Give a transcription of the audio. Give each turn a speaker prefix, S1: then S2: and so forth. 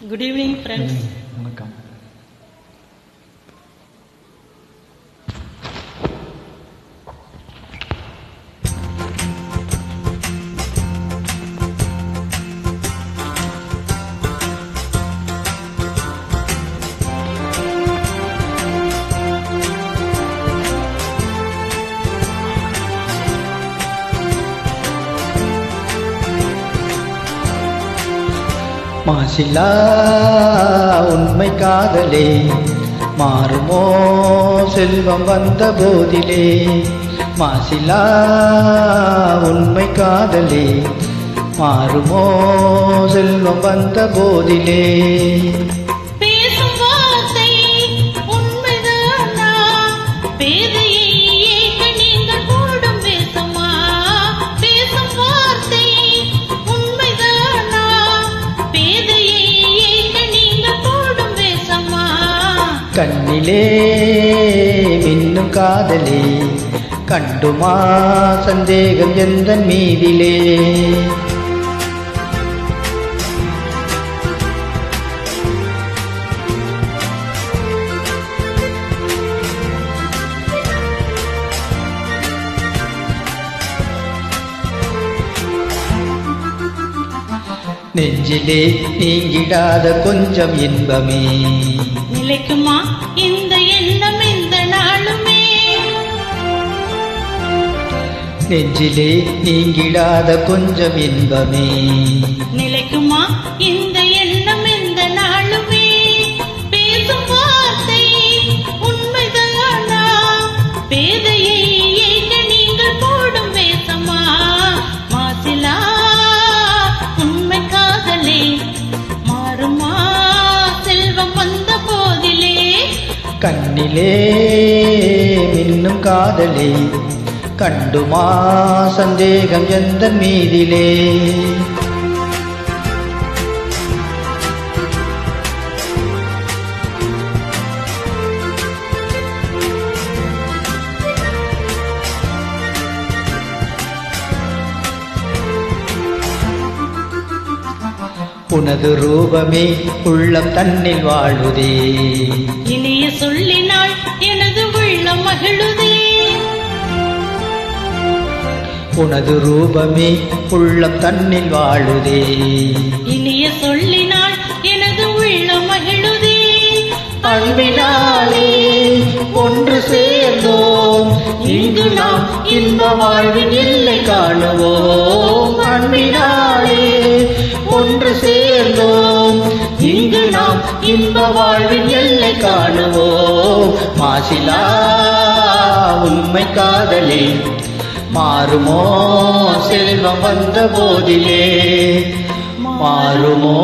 S1: Good evening, friends.
S2: வணக்கம். மாசிலா உண்மை காதலே மாறுமோ செல்வம் வந்த போதிலே. மாசிலா உண்மை காதலே மாறுமோ செல்வம் வந்த போதிலே. கண்ணிலே மின்னும் காதலே கண்டுமா சந்தேகம் எந்தன் மீதிலே. நெஞ்சிலே நீங்கிடாத கொஞ்சம் இன்பமே
S1: நிலைக்குமா இந்த எண்ணம் இந்த நாளுமே.
S2: நெஞ்சிலே நீங்கிடாத கொஞ்சம் இன்பமே
S1: நிலைக்குமா இந்த எண்ணம் இந்த நாளுமே. பேசும் வார்த்தை உண்மைதானா பேதையை ஏங்க நீங்கள் போடும் வேசமா. மாசிலா உண்மை காதலே மாறுமா செல்வம் வந்த போதிலே.
S2: கண்ணிலே மின்னும் காதலே கண்டுமா சந்தேகம் எந்த மீதிலே. உனது ரூபமே உள்ளம் தன்னில் வாழுதே.
S1: இனிய சொல்லினால் எனது உள்ளம் மகிழுதே.
S2: உனது ரூபமே உள்ளம் தன்னில் வாழுதே.
S1: இனிய சொல்லினால் எனது உள்ளம் மகிழுதே.
S2: அன்பினாலே ஒன்று சேர்ந்தோம் இங்கு நாம் இன்ப வாழ்வின் எல்லை காணுவோம். அன்பினாலே ஒன்று சேர்ந்தோம் இங்கு நாம் இன்ப வாழ்வின் எல்லை காணுவோம். மாசிலா உண்மை காதலே மாறுமோ செல்வம் வந்த போதிலே. மாறுமோ